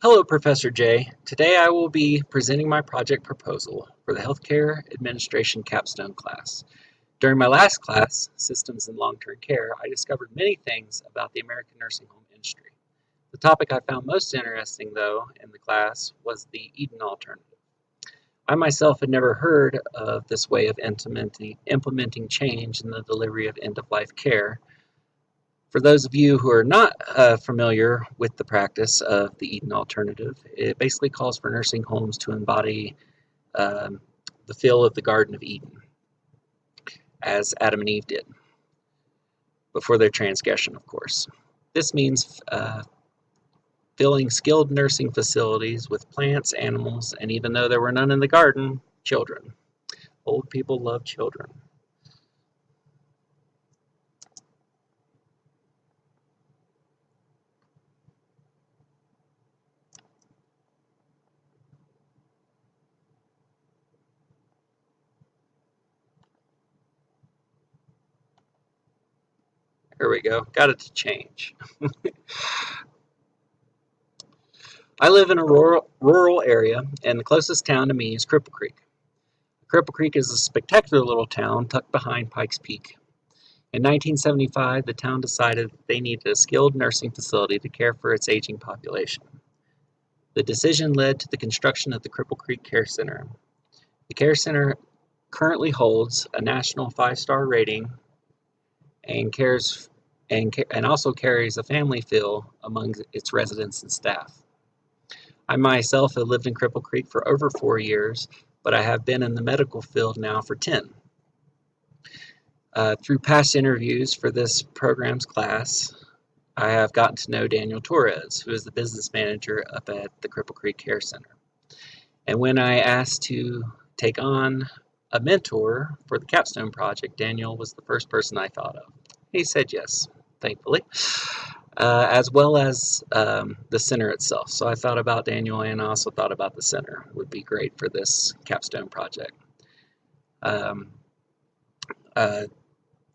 Hello, Professor J. Today I will be presenting my project proposal for the Healthcare Administration capstone class. During my last class, Systems in Long-Term Care, I discovered many things about the American nursing home industry. The topic I found most interesting, though, in the class was the Eden alternative. I myself had never heard of this way of implementing change in the delivery of end-of-life care. For those of you who are not familiar with the practice of the Eden alternative, it basically calls for nursing homes to embody um, the feel of the Garden of Eden, as Adam and Eve did, before their transgression, of course. This means filling skilled nursing facilities with plants, animals, and even though there were none in the garden, children. Old people love children. There we go. Got it to change. I live in a rural area, and the closest town to me is Cripple Creek. Cripple Creek is a spectacular little town tucked behind Pikes Peak. In 1975, the town decided that they needed a skilled nursing facility to care for its aging population. The decision led to the construction of the Cripple Creek Care Center. The Care Center currently holds a national 5-star rating and also carries a family feel among its residents and staff. I myself have lived in Cripple Creek for over 4 years, but I have been in the medical field now for 10. Through past interviews for this program's class, I have gotten to know Daniel Torres, who is the business manager up at the Cripple Creek Care Center. And when I asked to take on a mentor for the capstone project, Daniel was the first person I thought of. He said yes, thankfully, as well as the center itself. So I thought about Daniel, and I also thought about the center would be great for this capstone project.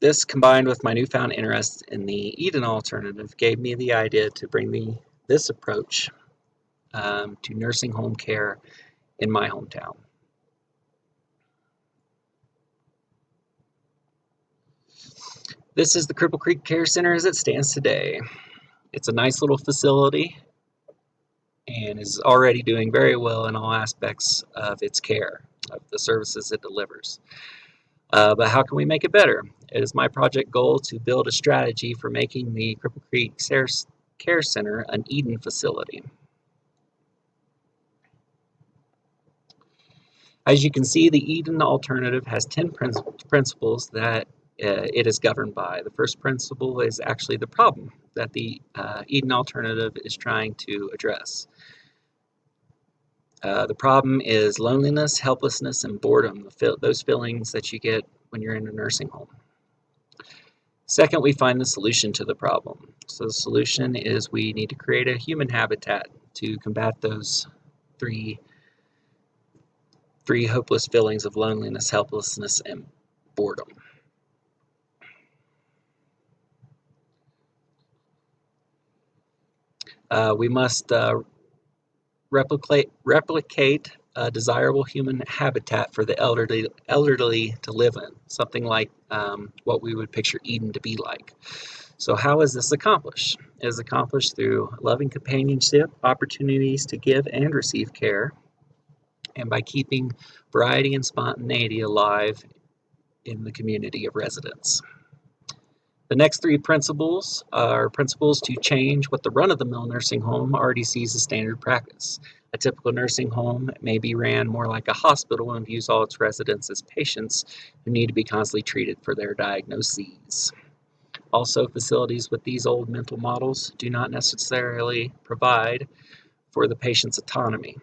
This, combined with my newfound interest in the Eden alternative, gave me the idea to bring this approach to nursing home care in my hometown. This is the Cripple Creek Care Center as it stands today. It's a nice little facility and is already doing very well in all aspects of its care, of the services it delivers. But how can we make it better? It is my project goal to build a strategy for making the Cripple Creek Care Center an Eden facility. As you can see, the Eden alternative has 10 principles that it is governed by. The first principle is actually the problem that the Eden alternative is trying to address. The problem is loneliness, helplessness, and boredom, those feelings that you get when you're in a nursing home. Second, we find the solution to the problem. So the solution is we need to create a human habitat to combat those three hopeless feelings of loneliness, helplessness, and boredom. We must replicate a desirable human habitat for the elderly to live in, something like what we would picture Eden to be like. So how is this accomplished? It is accomplished through loving companionship, opportunities to give and receive care, and by keeping variety and spontaneity alive in the community of residents. The next 3 principles are principles to change what the run-of-the-mill nursing home already sees as standard practice. A typical nursing home may be ran more like a hospital and views all its residents as patients who need to be constantly treated for their diagnoses. Also, facilities with these old mental models do not necessarily provide for the patient's autonomy.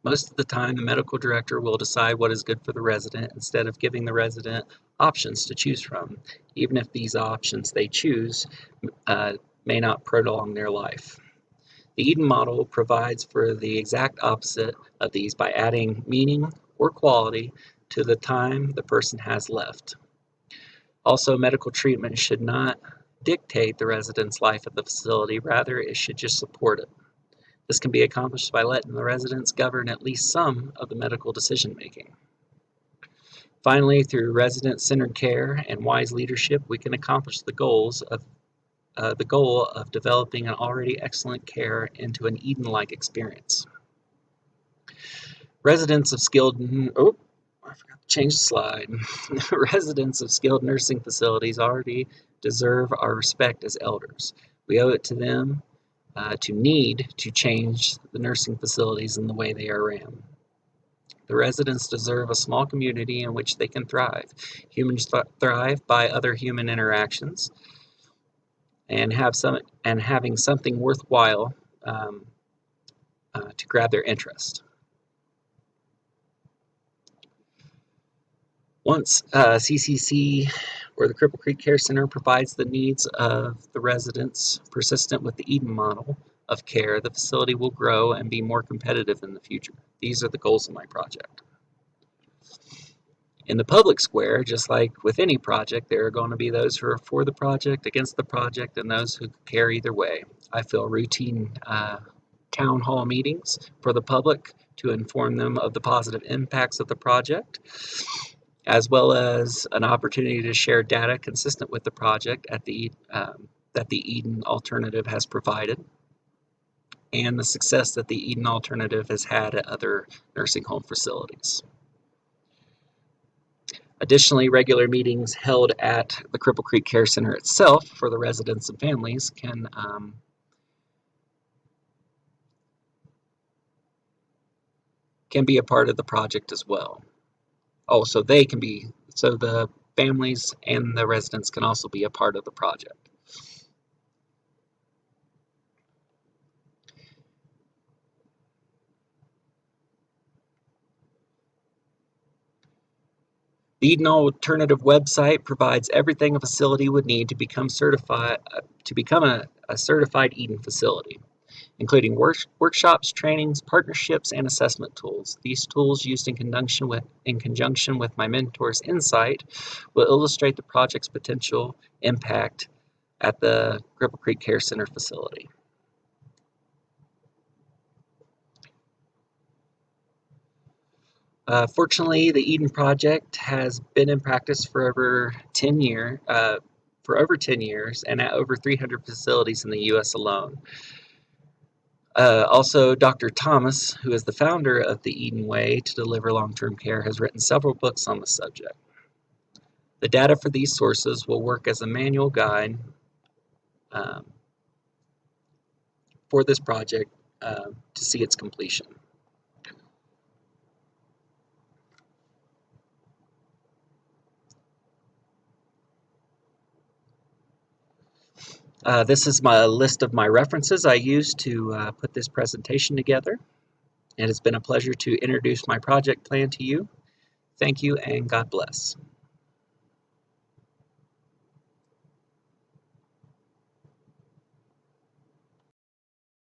Most of the time, the medical director will decide what is good for the resident instead of giving the resident options to choose from, even if these options they choose may not prolong their life. The Eden model provides for the exact opposite of these by adding meaning or quality to the time the person has left. Also, medical treatment should not dictate the resident's life at the facility, rather it should just support it. This can be accomplished by letting the residents govern at least some of the medical decision-making. Finally, through resident-centered care and wise leadership, we can accomplish the goal of developing an already excellent care into an Eden-like experience. Residents of skilled I forgot to change the slide. Residents of skilled nursing facilities already deserve our respect as elders. We owe it to them to need to change the nursing facilities in the way they are ran. The residents deserve a small community in which they can thrive. Humans thrive by other human interactions and having something worthwhile to grab their interest. Once CCC, or the Cripple Creek Care Center, provides the needs of the residents persistent with the Eden model of care, the facility will grow and be more competitive in the future. These are the goals of my project. In the public square, just like with any project, there are going to be those who are for the project, against the project, and those who care either way. I fill routine town hall meetings for the public to inform them of the positive impacts of the project, as well as an opportunity to share data consistent with the project that the Eden Alternative has provided, and the success that the Eden Alternative has had at other nursing home facilities. Additionally, regular meetings held at the Cripple Creek Care Center itself for the residents and families can be a part of the project as well. Oh, so the families and the residents can also be a part of the project. The Eden Alternative website provides everything a facility would need to become a certified Eden facility, including workshops, trainings, partnerships, and assessment tools. These tools, used in conjunction with my mentor's insight, will illustrate the project's potential impact at the Cripple Creek Care Center facility. Fortunately, the Eden Project has been in practice for over 10 years, and at over 300 facilities in the U.S. alone. Also, Dr. Thomas, who is the founder of the Eden Way to deliver long-term care, has written several books on the subject. The data for these sources will work as a manual guide for this project to see its completion. This is my list of my references I used to put this presentation together. It has been a pleasure to introduce my project plan to you. Thank you, and God bless.